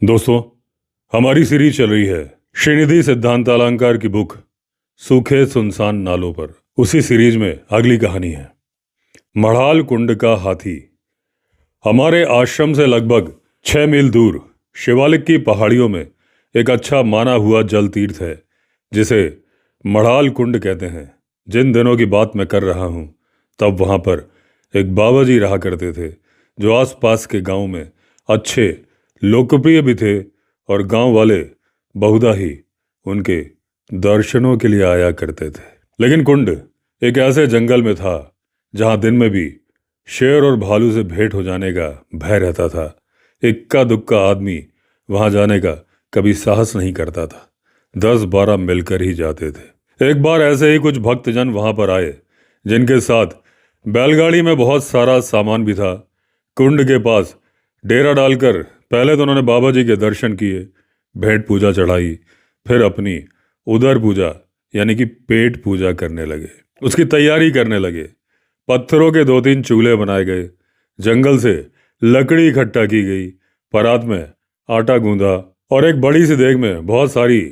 दोस्तों, हमारी सीरीज चल रही है श्रीनिधि सिद्धांतालंकार की बुक सूखे सुनसान नालों पर। उसी सीरीज में अगली कहानी है मढ़ाल कुंड का हाथी। हमारे आश्रम से लगभग 6 मील दूर शिवालिक की पहाड़ियों में एक अच्छा माना हुआ जल तीर्थ है जिसे मढ़ाल कुंड कहते हैं। जिन दिनों की बात मैं कर रहा हूँ तब वहाँ पर एक बाबा जी रहा करते थे जो आसपास के गांव में अच्छे लोकप्रिय भी थे और गांव वाले बहुधा ही उनके दर्शनों के लिए आया करते थे। लेकिन कुंड एक ऐसे जंगल में था जहां दिन में भी शेर और भालू से भेंट हो जाने का भय रहता था। इक्का दुक्का आदमी वहां जाने का कभी साहस नहीं करता था। 10-12 मिलकर ही जाते थे। एक बार ऐसे ही कुछ भक्तजन वहां पर आए जिनके साथ बैलगाड़ी में बहुत सारा सामान भी था। कुंड के पास डेरा डालकर पहले तो उन्होंने बाबा जी के दर्शन किए, भेंट पूजा चढ़ाई, फिर अपनी उदर पूजा यानी कि पेट पूजा करने लगे। उसकी तैयारी करने लगे। पत्थरों के 2-3 चूल्हे बनाए गए, जंगल से लकड़ी इकट्ठा की गई, परात में आटा गूंदा और एक बड़ी सी देग में बहुत सारी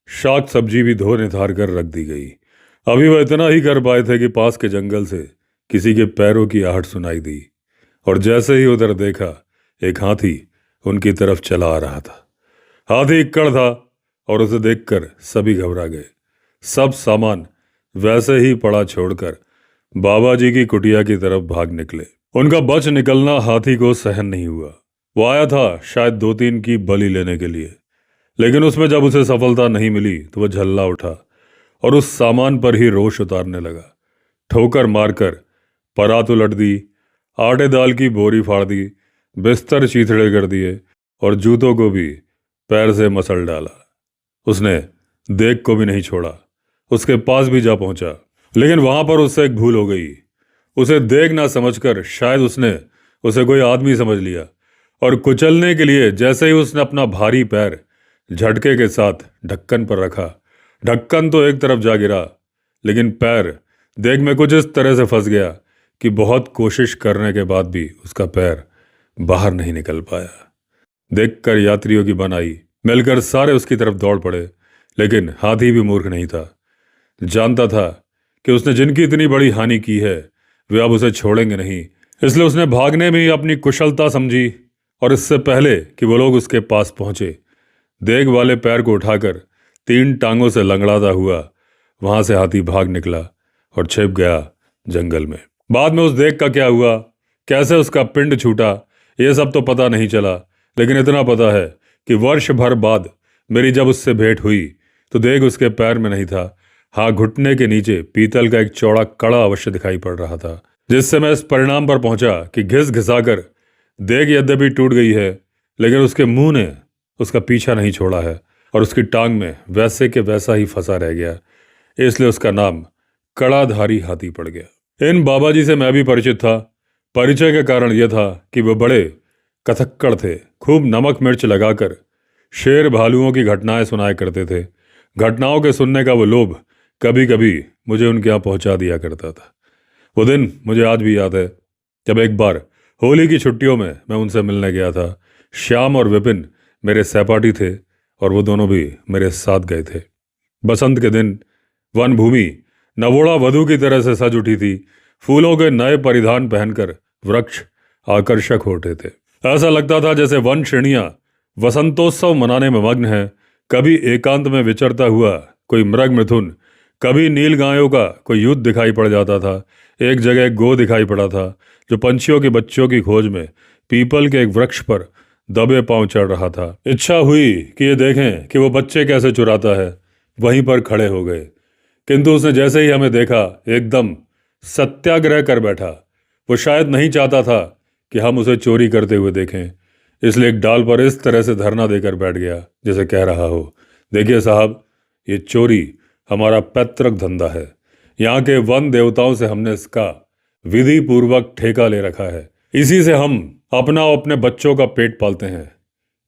शाक सब्जी भी धो निथार कर रख दी गई। अभी वह इतना ही कर पाए थे कि पास के जंगल से किसी के पैरों की आहट सुनाई दी और जैसे ही उधर देखा एक हाथी उनकी तरफ चला आ रहा था। हाथी इक्कड़ था और उसे देखकर सभी घबरा गए। सब सामान वैसे ही पड़ा छोड़कर बाबा जी की कुटिया की तरफ भाग निकले। उनका बच निकलना हाथी को सहन नहीं हुआ। वो आया था शायद 2-3 की बलि लेने के लिए, लेकिन उसमें जब उसे सफलता नहीं मिली तो वह झल्ला उठा और उस सामान पर ही रोष उतारने लगा। ठोकर मारकर परात उलट दी, आटे दाल की बोरी फाड़ दी, बिस्तर चीथड़े कर दिए और जूतों को भी पैर से मसल डाला। उसने देख को भी नहीं छोड़ा, उसके पास भी जा पहुंचा, लेकिन वहां पर उससे एक भूल हो गई। उसे देख ना समझकर शायद उसने उसे कोई आदमी समझ लिया और कुचलने के लिए जैसे ही उसने अपना भारी पैर झटके के साथ ढक्कन पर रखा, ढक्कन तो एक तरफ जा गिरा, लेकिन पैर देख में कुछ इस तरह से फंस गया कि बहुत कोशिश करने के बाद भी उसका पैर बाहर नहीं निकल पाया। देखकर यात्रियों की बनाई मिलकर सारे उसकी तरफ दौड़ पड़े, लेकिन हाथी भी मूर्ख नहीं था। जानता था कि उसने जिनकी इतनी बड़ी हानि की है वे अब उसे छोड़ेंगे नहीं, इसलिए उसने भागने में ही अपनी कुशलता समझी और इससे पहले कि वो लोग उसके पास पहुंचे देग वाले पैर को उठाकर 3 टांगों से लंगड़ाता हुआ वहां से हाथी भाग निकला और छिप गया जंगल में। बाद में उस देग का क्या हुआ, कैसे उसका पिंड छूटा, ये सब तो पता नहीं चला, लेकिन इतना पता है कि वर्ष भर बाद मेरी जब उससे भेंट हुई तो देग उसके पैर में नहीं था। हाँ, घुटने के नीचे पीतल का एक चौड़ा कड़ा अवश्य दिखाई पड़ रहा था, जिससे मैं इस परिणाम पर पहुंचा कि घिस घिसाकर देग यद्यपि टूट गई है, लेकिन उसके मुंह ने उसका पीछा नहीं छोड़ा है और उसकी टांग में वैसे के वैसा ही फंसा रह गया। इसलिए उसका नाम कड़ाधारी हाथी पड़ गया। इन बाबा जी से मैं भी परिचित था। परिचय का कारण यह था कि वे बड़े कथक्कड़ थे। खूब नमक मिर्च लगाकर शेर भालुओं की घटनाएं सुनाया करते थे। घटनाओं के सुनने का वो लोभ कभी कभी मुझे उनके यहाँ पहुंचा दिया करता था। वो दिन मुझे आज भी याद है जब एक बार होली की छुट्टियों में मैं उनसे मिलने गया था। श्याम और विपिन मेरे सहपाठी थे और वो दोनों भी मेरे साथ गए थे। बसंत के दिन वन भूमि नवोड़ा वधू की तरह से सज उठी थी। फूलों के नए परिधान पहनकर वृक्ष आकर्षक हो उठे थे। ऐसा लगता था जैसे वन श्रेणियां वसंतोत्सव मनाने में मग्न है। कभी एकांत में विचरता हुआ कोई मृग मिथुन, कभी नील गायों का कोई युद्ध दिखाई पड़ जाता था। एक जगह एक गो दिखाई पड़ा था जो पंछियों के बच्चों की खोज में पीपल के एक वृक्ष पर दबे पांव चढ़ रहा था। इच्छा हुई कि ये देखें कि वो बच्चे कैसे चुराता है। वहीं पर खड़े हो गए, किंतु उसने जैसे ही हमें देखा एकदम सत्याग्रह कर बैठा। वो शायद नहीं चाहता था कि हम उसे चोरी करते हुए देखें, इसलिए एक डाल पर इस तरह से धरना देकर बैठ गया जैसे कह रहा हो, देखिए साहब, ये चोरी हमारा पैतृक धंधा है। यहाँ के वन देवताओं से हमने इसका विधि पूर्वक ठेका ले रखा है। इसी से हम अपना और अपने बच्चों का पेट पालते हैं।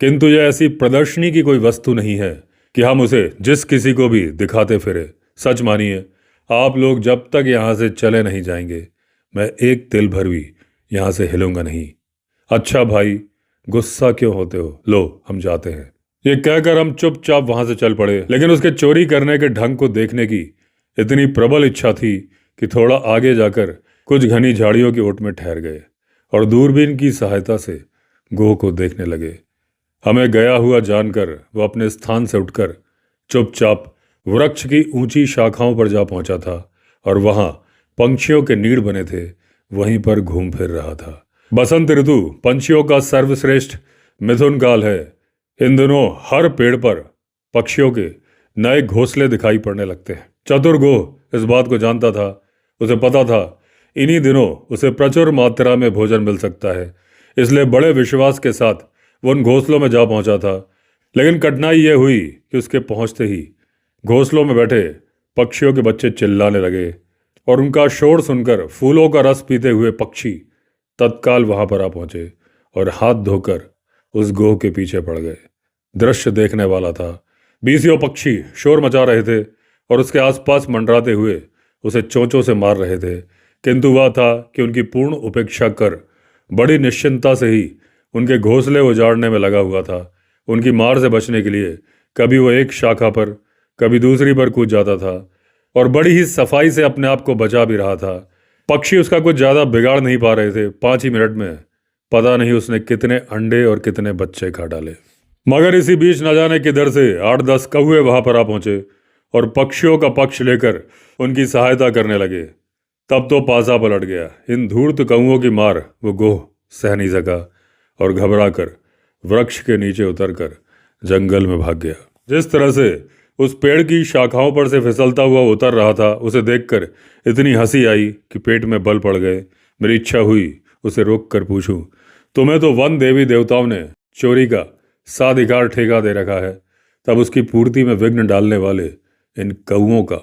किंतु यह ऐसी प्रदर्शनी की कोई वस्तु नहीं है कि हम उसे जिस किसी को भी दिखाते फिरे। सच मानिए, आप लोग जब तक यहाँ से चले नहीं जाएंगे मैं एक तिल भर भी यहाँ से हिलूंगा नहीं। अच्छा भाई, गुस्सा क्यों होते हो? लो हम जाते हैं। ये कहकर हम चुपचाप वहां से चल पड़े, लेकिन उसके चोरी करने के ढंग को देखने की इतनी प्रबल इच्छा थी कि थोड़ा आगे जाकर कुछ घनी झाड़ियों की ओट में ठहर गए और दूरबीन की सहायता से गोह को देखने लगे। हमें गया हुआ जानकर वो अपने स्थान से उठकर चुपचाप वृक्ष की ऊंची शाखाओं पर जा पहुंचा था और वहां पंछियों के नीड़ बने थे, वहीं पर घूम फिर रहा था। बसंत ऋतु पंछियों का सर्वश्रेष्ठ मिथुन काल है। इन दिनों हर पेड़ पर पक्षियों के नए घोंसले दिखाई पड़ने लगते हैं। चतुर गोह इस बात को जानता था। उसे पता था इन्हीं दिनों उसे प्रचुर मात्रा में भोजन मिल सकता है, इसलिए बड़े विश्वास के साथ वो उन घोंसलों में जा पहुंचा था। लेकिन कठिनाई यह हुई कि उसके पहुंचते ही घोंसलों में बैठे पक्षियों के बच्चे चिल्लाने लगे और उनका शोर सुनकर फूलों का रस पीते हुए पक्षी तत्काल वहां पर आ पहुंचे और हाथ धोकर उस गोह के पीछे पड़ गए। दृश्य देखने वाला था। बीसियों पक्षी शोर मचा रहे थे और उसके आसपास मंडराते हुए उसे चोंचों से मार रहे थे, किंतु वह था कि उनकी पूर्ण उपेक्षा कर बड़ी निश्चिंतता से ही उनके घोंसले उजाड़ने में लगा हुआ था। उनकी मार से बचने के लिए कभी वो एक शाखा पर कभी दूसरी पर कूद जाता था और बड़ी ही सफाई से अपने आप को बचा भी रहा था। पक्षी उसका कुछ ज़्यादा बिगाड़ नहीं पा रहे थे। 5 ही मिनट में पता नहीं उसने कितने अंडे और कितने बच्चे खा डाले। मगर इसी बीच न जाने किधर से 8-10 कौवे वहां पर आ पहुंचे और पक्षियों का पक्ष लेकर उनकी सहायता करने लगे। तब तो पासा पलट गया। इन धूर्त कौवों की मार वो गोह सह नहीं सका और घबरा कर वृक्ष के नीचे उतरकर जंगल में भाग गया। जिस तरह से उस पेड़ की शाखाओं पर से फिसलता हुआ उतर रहा था, उसे देखकर इतनी हंसी आई कि पेट में बल पड़ गए। मेरी इच्छा हुई उसे रोक कर पूछूं, तुम्हें तो वन देवी देवताओं ने चोरी का साधिकार ठेका दे रखा है, तब उसकी पूर्ति में विघ्न डालने वाले इन कौओं का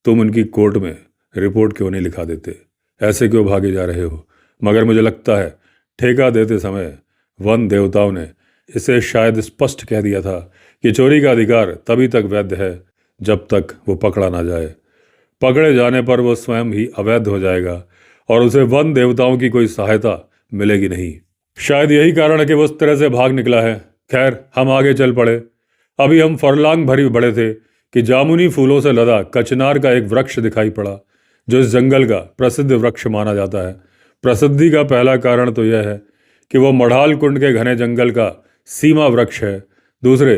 तुम उनकी कोर्ट में रिपोर्ट क्यों नहीं लिखा देते? ऐसे क्यों भागे जा रहे हो? मगर मुझे लगता है ठेका देते समय वन देवताओं ने इसे शायद स्पष्ट कह दिया था कि चोरी का अधिकार तभी तक वैध है जब तक वो पकड़ा ना जाए। पकड़े जाने पर वो स्वयं ही अवैध हो जाएगा और उसे वन देवताओं की कोई सहायता मिलेगी नहीं। शायद यही कारण है कि वो उस तरह से भाग निकला है। खैर, हम आगे चल पड़े। अभी हम फरलांग भरी बड़े थे कि जामुनी फूलों से लदा कचनार का एक वृक्ष दिखाई पड़ा, जो इस जंगल का प्रसिद्ध वृक्ष माना जाता है। प्रसिद्धि का पहला कारण तो यह है कि वो मढ़ाल कुंड के घने जंगल का सीमा वृक्ष है। दूसरे,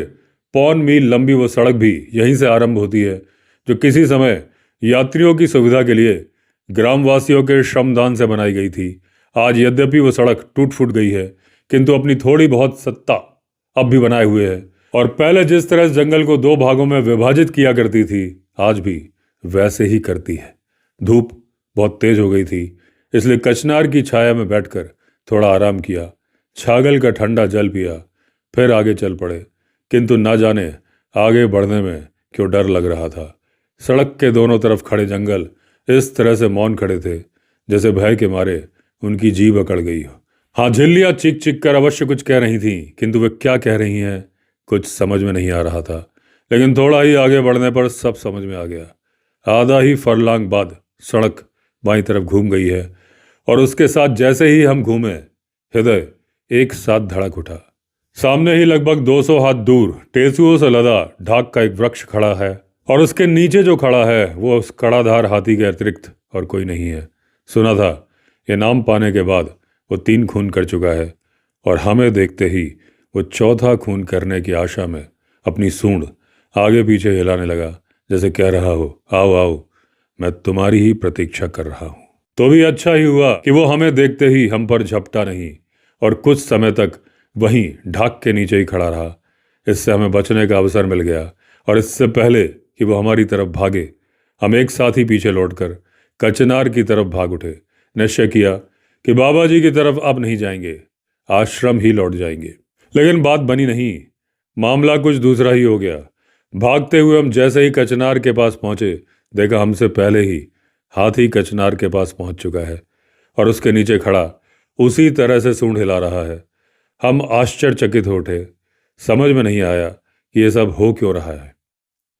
5 मील लंबी वो सड़क भी यहीं से आरंभ होती है, जो किसी समय यात्रियों की सुविधा के लिए ग्रामवासियों के श्रमदान से बनाई गई थी। आज यद्यपि वो सड़क टूट फूट गई है, किंतु अपनी थोड़ी बहुत सत्ता अब भी बनाए हुए है और पहले जिस तरह इस जंगल को 2 भागों में विभाजित किया करती थी, आज भी वैसे ही करती है। धूप बहुत तेज हो गई थी, इसलिए कचनार की छाया में बैठकर थोड़ा आराम किया, छागल का ठंडा जल पिया, फिर आगे चल पड़े। किंतु न जाने आगे बढ़ने में क्यों डर लग रहा था। सड़क के दोनों तरफ खड़े जंगल इस तरह से मौन खड़े थे जैसे भय के मारे उनकी जीभ अकड़ गई हो। हाँ, झिल्लियाँ चीख चीख कर अवश्य कुछ कह रही थीं, किंतु वे क्या कह रही हैं कुछ समझ में नहीं आ रहा था। लेकिन थोड़ा ही आगे बढ़ने पर सब समझ में आ गया। आधा ही फरलांग बाद सड़क बाईं तरफ घूम गई है और उसके साथ जैसे ही हम घूमे, हृदय एक साथ धड़क उठा। सामने ही लगभग 200 हाथ दूर टेसुओं से लदा ढाक का एक वृक्ष खड़ा है और उसके नीचे जो खड़ा है वो उस कड़ाधार हाथी के अतिरिक्त और कोई नहीं है। सुना था ये नाम पाने के बाद वो 3 खून कर चुका है और हमें देखते ही वो 4था खून करने की आशा में अपनी सूंड आगे पीछे हिलाने लगा, जैसे कह रहा हो, आओ आओ, मैं तुम्हारी ही प्रतीक्षा कर रहा हूँ। तो भी अच्छा ही हुआ कि वो हमें देखते ही हम पर झपटा नहीं और कुछ समय तक वहीं ढाक के नीचे ही खड़ा रहा। इससे हमें बचने का अवसर मिल गया और इससे पहले कि वो हमारी तरफ भागे, हम एक साथ ही पीछे लौटकर कचनार की तरफ भाग उठे। निश्चय किया कि बाबा जी की तरफ अब नहीं जाएंगे, आश्रम ही लौट जाएंगे। लेकिन बात बनी नहीं, मामला कुछ दूसरा ही हो गया। भागते हुए हम जैसे ही कचनार के पास पहुंचे, देखा हमसे पहले ही हाथी कचनार के पास पहुंच चुका है और उसके नीचे खड़ा उसी तरह से सूंड हिला रहा है। हम आश्चर्यचकित हो उठे। समझ में नहीं आया कि ये सब हो क्यों रहा है।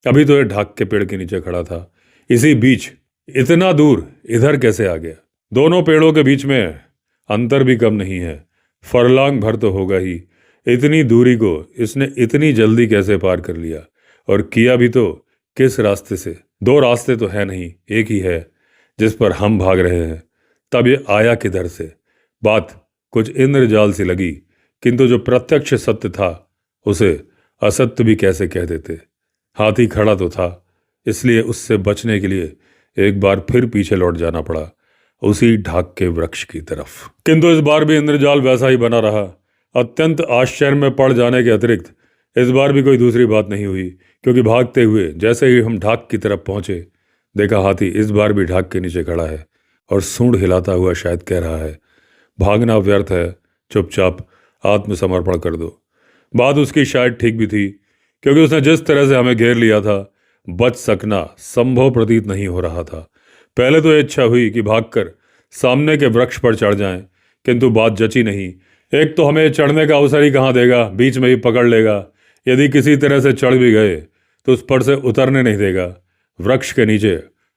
अभी तो ये ढाक के पेड़ के नीचे खड़ा था, इसी बीच इतना दूर इधर कैसे आ गया? दोनों पेड़ों के बीच में अंतर भी कम नहीं है। फरलांग भर तो होगा ही। इतनी दूरी को इसने इतनी जल्दी कैसे पार कर लिया, और किया भी तो किस रास्ते से? दो रास्ते तो है नहीं, एक ही है जिस पर हम भाग रहे हैं। तब ये आया किधर से? बात कुछ इंद्रजाल सी लगी, किंतु जो प्रत्यक्ष सत्य था उसे असत्य भी कैसे कह देते। हाथी खड़ा तो था, इसलिए उससे बचने के लिए एक बार फिर पीछे लौट जाना पड़ा, उसी ढाक के वृक्ष की तरफ। किंतु इस बार भी इंद्रजाल वैसा ही बना रहा। अत्यंत आश्चर्य में पड़ जाने के अतिरिक्त इस बार भी कोई दूसरी बात नहीं हुई, क्योंकि भागते हुए जैसे ही हम ढाक की तरफ पहुंचे, देखा हाथी इस बार भी ढाक के नीचे खड़ा है और सूंड हिलाता हुआ शायद कह रहा है, भागना व्यर्थ है, चुपचाप आत्मसमर्पण कर दो। बात उसकी शायद ठीक भी थी, क्योंकि उसने जिस तरह से हमें घेर लिया था, बच सकना संभव प्रतीत नहीं हो रहा था। पहले तो ये इच्छा हुई कि भागकर सामने के वृक्ष पर चढ़ जाएं, किंतु बात जची नहीं। एक तो हमें चढ़ने का अवसर ही कहाँ देगा, बीच में ही पकड़ लेगा। यदि किसी तरह से चढ़ भी गए तो उस पर से उतरने नहीं देगा, वृक्ष के नीचे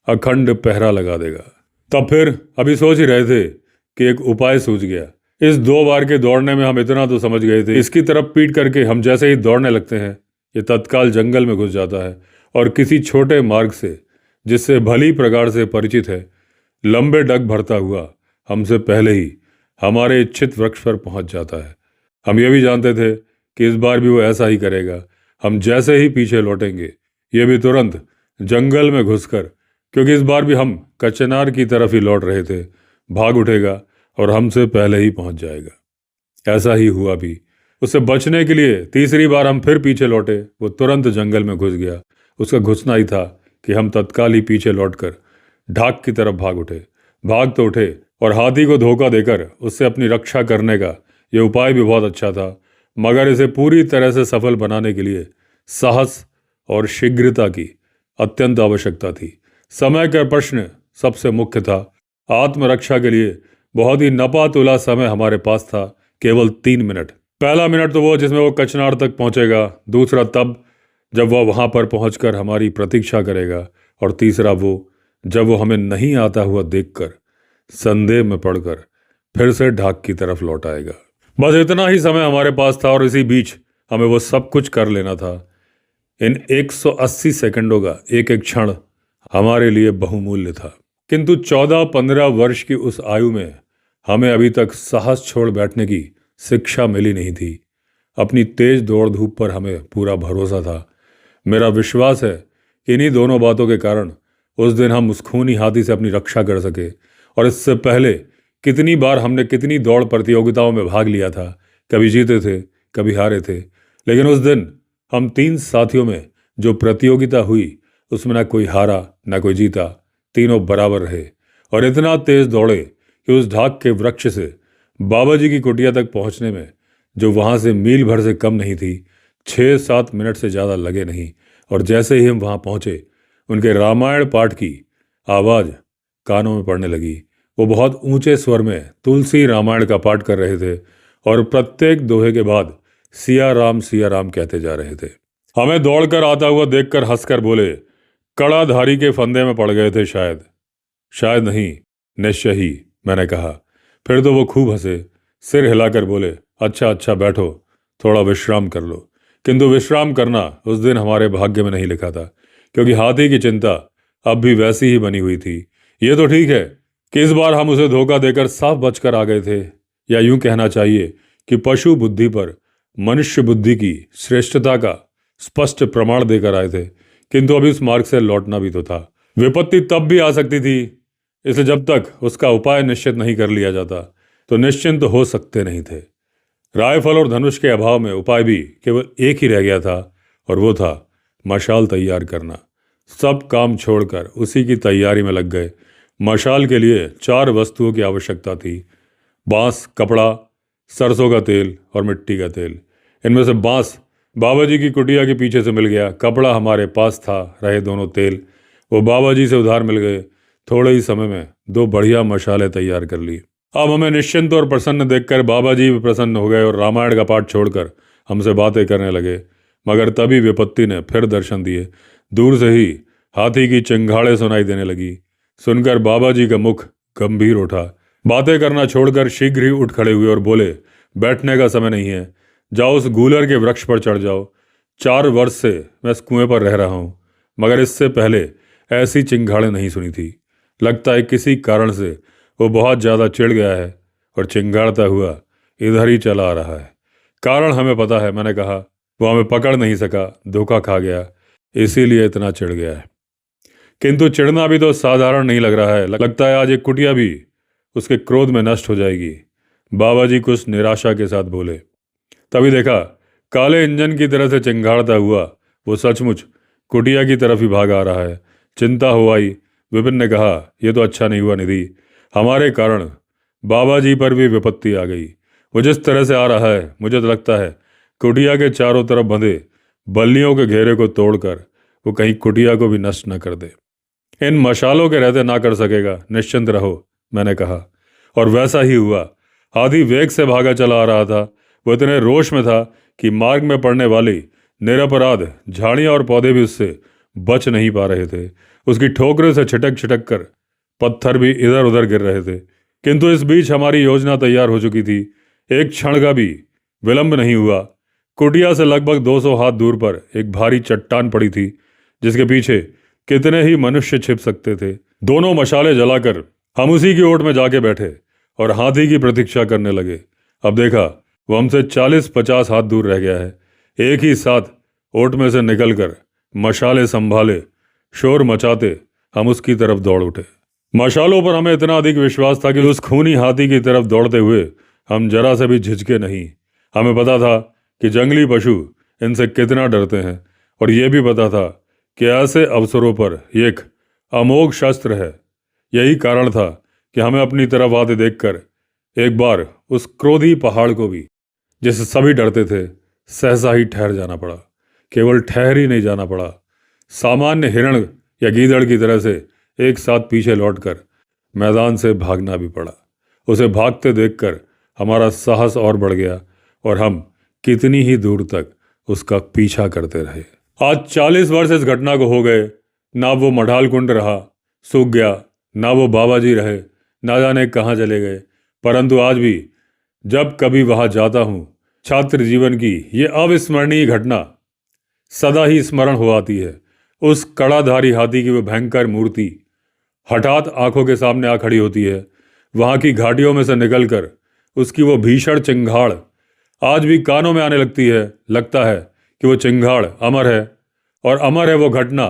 अखंड पहरा लगा देगा। तब फिर अभी सोच ही रहे थे कि एक उपाय सूझ गया। इस 2 बार के दौड़ने में हम इतना तो समझ गए थे, इसकी तरफ पीट करके हम जैसे ही दौड़ने लगते हैं, ये तत्काल जंगल में घुस जाता है और किसी छोटे मार्ग से, जिससे भली प्रकार से परिचित है, लंबे डग भरता हुआ हमसे पहले ही हमारे इच्छित वृक्ष पर पहुंच जाता है। हम ये भी जानते थे कि इस बार भी वो ऐसा ही करेगा। हम जैसे ही पीछे लौटेंगे, ये भी तुरंत जंगल में घुसकर, क्योंकि इस बार भी हम कचनार की तरफ ही लौट रहे थे, भाग उठेगा और हमसे पहले ही पहुंच जाएगा। ऐसा ही हुआ भी। उससे बचने के लिए तीसरी बार हम फिर पीछे लौटे, वो तुरंत जंगल में घुस गया। उसका घुसना ही था कि हम तत्काल ही पीछे लौटकर ढाक की तरफ भाग उठे। भाग तो उठे, और हाथी को धोखा देकर उससे अपनी रक्षा करने का यह उपाय भी बहुत अच्छा था, मगर इसे पूरी तरह से सफल बनाने के लिए साहस और शीघ्रता की अत्यंत आवश्यकता थी। समय का प्रश्न सबसे मुख्य था। आत्मरक्षा के लिए बहुत ही नपा तुला समय हमारे पास था, केवल 3 मिनट। पहला मिनट तो वो जिसमें वो कचनार तक पहुंचेगा, दूसरा तब जब वह वहां पर पहुंचकर हमारी प्रतीक्षा करेगा, और तीसरा वो जब वो हमें नहीं आता हुआ देखकर संदेह में पड़कर फिर से ढाक की तरफ लौट आएगा। बस इतना ही समय हमारे पास था, और इसी बीच हमें वो सब कुछ कर लेना था। इन 180 सेकंडों का एक एक क्षण हमारे लिए बहुमूल्य था। किंतु 14-15 वर्ष की उस आयु में हमें अभी तक साहस छोड़ बैठने की शिक्षा मिली नहीं थी। अपनी तेज दौड़ धूप पर हमें पूरा भरोसा था। मेरा विश्वास है कि इन्हीं दोनों बातों के कारण उस दिन हम उस खूनी हाथी से अपनी रक्षा कर सके। और इससे पहले कितनी बार हमने कितनी दौड़ प्रतियोगिताओं में भाग लिया था, कभी जीते थे, कभी हारे थे, लेकिन उस दिन हम 3 साथियों में जो प्रतियोगिता हुई, उसमें ना कोई हारा ना कोई जीता, तीनों बराबर रहे। और इतना तेज दौड़े कि उस ढाक के वृक्ष से बाबा जी की कुटिया तक पहुंचने में, जो वहां से मील भर से कम नहीं थी, 6-7 मिनट से ज़्यादा लगे नहीं। और जैसे ही हम वहां पहुंचे, उनके रामायण पाठ की आवाज़ कानों में पड़ने लगी। वो बहुत ऊंचे स्वर में तुलसी रामायण का पाठ कर रहे थे, और प्रत्येक दोहे के बाद सिया राम कहते जा रहे थे। हमें दौड़कर आता हुआ देखकर हंसकर बोले, कड़ाधारी के फंदे में पड़ गए थे शायद। शायद नहीं, निश्चय ही, मैंने कहा। फिर तो वो खूब हंसे, सिर हिलाकर बोले, अच्छा अच्छा बैठो, थोड़ा विश्राम कर लो। किंतु विश्राम करना उस दिन हमारे भाग्य में नहीं लिखा था, क्योंकि हाथी की चिंता अब भी वैसी ही बनी हुई थी। ये तो ठीक है कि इस बार हम उसे धोखा देकर साफ बचकर आ गए थे, या यूं कहना चाहिए कि पशु बुद्धि पर मनुष्य बुद्धि की श्रेष्ठता का स्पष्ट प्रमाण देकर आए थे। किंतु अभी उस मार्ग से लौटना भी तो था। विपत्ति तब भी आ सकती थी, इसलिए जब तक उसका उपाय निश्चित नहीं कर लिया जाता तो निश्चिंत हो सकते नहीं थे। रायफल और धनुष के अभाव में उपाय भी केवल एक ही रह गया था, और वो था मशाल तैयार करना। सब काम छोड़कर उसी की तैयारी में लग गए। मशाल के लिए 4 वस्तुओं की आवश्यकता थी, बांस, कपड़ा, सरसों का तेल और मिट्टी का तेल। इनमें से बांस बाबा जी की कुटिया के पीछे से मिल गया, कपड़ा हमारे पास था, रहे दोनों तेल, वो बाबा जी से उधार मिल गए। थोड़े ही समय में 2 बढ़िया मशालें तैयार कर ली। अब हमें निश्चिंत और प्रसन्न देखकर बाबा जी भी प्रसन्न हो गए और रामायण का पाठ छोड़कर हमसे बातें करने लगे। मगर तभी विपत्ति ने फिर दर्शन दिए। दूर से ही हाथी की चिंगाड़े सुनाई देने लगी। सुनकर बाबा जी का मुख गंभीर उठा। बातें करना छोड़कर शीघ्र ही उठ खड़े हुए और बोले, बैठने का समय नहीं है। जाओ उस गूलर के वृक्ष पर चढ़ जाओ। 4 वर्ष से मैं इस कुएं पर रह रहा हूँ, मगर इससे पहले ऐसी चिंगाड़ें नहीं सुनी थी। लगता है किसी कारण से वो बहुत ज़्यादा चिढ़ गया है और चिंगाड़ता हुआ इधर ही चला आ रहा है। कारण हमें पता है, मैंने कहा। वो हमें पकड़ नहीं सका, धोखा खा गया, इसीलिए इतना चिढ़ गया है। किंतु चिढ़ना भी तो साधारण नहीं लग रहा है। लगता है आज एक कुटिया भी उसके क्रोध में नष्ट हो जाएगी। बाबा जी कुछ निराशा के साथ बोले। तभी देखा काले इंजन की तरह से चिंगाड़ता हुआ वो सचमुच कुटिया की तरफ ही भाग आ रहा है। चिंता हो आई। विपिन ने कहा, यह तो अच्छा नहीं हुआ निधि, हमारे कारण बाबा जी पर भी विपत्ति आ गई। वो जिस तरह से आ रहा है, मुझे तो लगता है कुटिया के चारों तरफ बंधे बल्लियों के घेरे को तोड़कर वो कहीं कुटिया को भी नष्ट न कर दे। इन मशालों के रहते ना कर सकेगा, निश्चिंत रहो, मैंने कहा। और वैसा ही हुआ। हाथी वेग से भागा चला आ रहा था। वो इतने रोष में था कि मार्ग में पड़ने वाली निरपराध झाड़ियां और पौधे भी उससे बच नहीं पा रहे थे। उसकी ठोकरों से छिटक छिटक कर पत्थर भी इधर उधर गिर रहे थे। किंतु इस बीच हमारी योजना तैयार हो चुकी थी। एक क्षण का भी विलंब नहीं हुआ। कुटिया से लगभग 200 हाथ दूर पर एक भारी चट्टान पड़ी थी, जिसके पीछे कितने ही मनुष्य छिप सकते थे। दोनों मशाले जलाकर हम उसी की ओट में जाके बैठे और हाथी की प्रतीक्षा करने लगे। अब देखा वो हमसे 40-50 हाथ दूर रह गया है। एक ही साथ ओट में से निकलकर मशाले संभाले शोर मचाते हम उसकी तरफ दौड़ उठे। मशालों पर हमें इतना अधिक विश्वास था कि उस खूनी हाथी की तरफ दौड़ते हुए हम जरा से भी झिझके नहीं। हमें पता था कि जंगली पशु इनसे कितना डरते हैं, और यह भी पता था कि ऐसे अवसरों पर एक अमोघ शस्त्र है। यही कारण था कि हमें अपनी तरफ आते देखकर एक बार उस क्रोधी पहाड़ को भी, जिससे सभी डरते थे, सहसा ही ठहर जाना पड़ा। केवल ठहर ही नहीं जाना पड़ा, सामान्य हिरण या गीदड़ की तरह से एक साथ पीछे लौटकर मैदान से भागना भी पड़ा। उसे भागते देखकर हमारा साहस और बढ़ गया और हम कितनी ही दूर तक उसका पीछा करते रहे। आज 40 वर्ष इस घटना को हो गए। ना वो मढ़ाल कुंड रहा, सूख गया, ना वो बाबा जी रहे, ना जाने कहाँ चले गए। परंतु आज भी जब कभी वहां जाता हूँ, छात्र जीवन की ये अविस्मरणीय घटना सदा ही स्मरण हो आती है। उस कड़ाधारी हाथी की वो भयंकर मूर्ति हठात आंखों के सामने आ खड़ी होती है। वहां की घाटियों में से निकलकर उसकी वो भीषण चिंगाड़ आज भी कानों में आने लगती है। लगता है कि वो चिंगाड़ अमर है, और अमर है वो घटना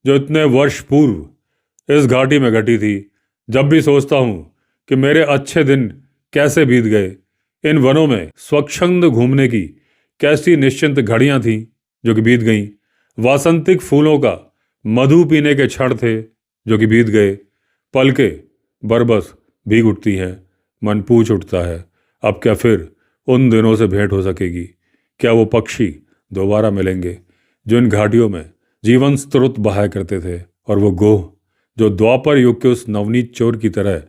जो इतने वर्ष पूर्व इस घाटी में घटी थी। जब भी सोचता हूँ कि मेरे अच्छे दिन कैसे बीत गए, इन वनों में स्वच्छंद घूमने की कैसी निश्चिंत घड़ियां थीं जो कि बीत गईं। वासंतिक फूलों का मधु पीने के क्षण थे जो कि बीत गए। पलके बरबस भीग उठती हैं, मन पूछ उठता है अब क्या फिर उन दिनों से भेंट हो सकेगी? क्या वो पक्षी दोबारा मिलेंगे जो इन घाटियों में जीवन स्रोत बहाया करते थे? और वो गोह जो द्वापर युग के उस नवनीत चोर की तरह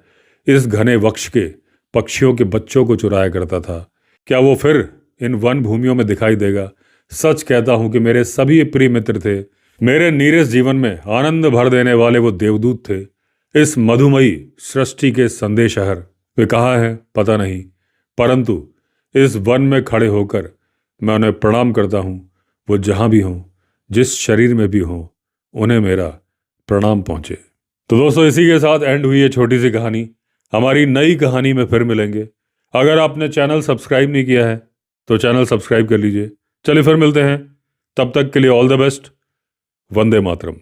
इस घने वक्ष के पक्षियों के बच्चों को चुराया करता था, क्या वो फिर इन वन भूमियों में दिखाई देगा? सच कहता हूं कि मेरे सभी प्रिय मित्र थे, मेरे नीरस जीवन में आनंद भर देने वाले वो देवदूत थे, इस मधुमयी सृष्टि के संदेशहर। वे कहाँ हैं पता नहीं, परंतु इस वन में खड़े होकर मैं उन्हें प्रणाम करता हूँ। वो जहाँ भी हों, जिस शरीर में भी हों, उन्हें मेरा प्रणाम पहुँचे। तो दोस्तों, इसी के साथ एंड हुई ये छोटी सी कहानी। हमारी नई कहानी में फिर मिलेंगे। अगर आपने चैनल सब्सक्राइब नहीं किया है तो चैनल सब्सक्राइब कर लीजिए। चलिए फिर मिलते हैं, तब तक के लिए all the best. Vande Mataram.